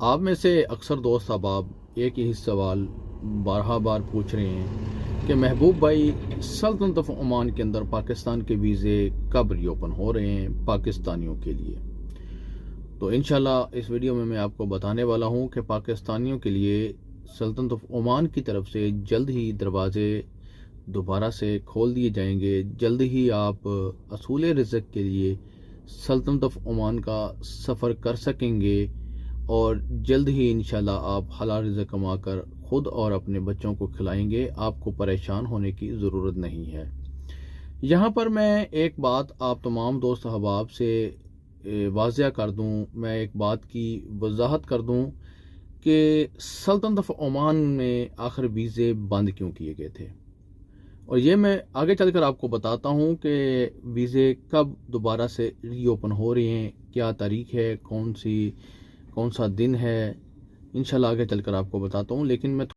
آپ میں سے اکثر دوست احباب ایک ہی سوال بارہا بار پوچھ رہے ہیں کہ محبوب بھائی، سلطنت آف عمان کے اندر پاکستان کے ویزے کب ری اوپن ہو رہے ہیں پاکستانیوں کے لیے؟ تو انشاءاللہ اس ویڈیو میں آپ کو بتانے والا ہوں کہ پاکستانیوں کے لیے سلطنت آف عمان کی طرف سے جلد ہی دروازے دوبارہ سے کھول دیے جائیں گے۔ جلد ہی آپ اصول رزق کے لیے سلطنت آف عمان کا سفر کر سکیں گے، اور جلد ہی انشاءاللہ آپ حلال رزق کما کر خود اور اپنے بچوں کو کھلائیں گے۔ آپ کو پریشان ہونے کی ضرورت نہیں ہے۔ یہاں پر میں ایک بات آپ تمام دوست احباب سے واضح کر دوں، میں ایک بات کی وضاحت کر دوں کہ سلطنت آف عمان میں آخر ویزے بند کیوں کیے گئے تھے، اور یہ میں آگے چل کر آپ کو بتاتا ہوں کہ ویزے کب دوبارہ سے ری اوپن ہو رہے ہیں، کیا تاریخ ہے، کون سا دن ہے۔ انشاءاللہ آگے چل کر آپ کو بتاتا ہوں، لیکن میں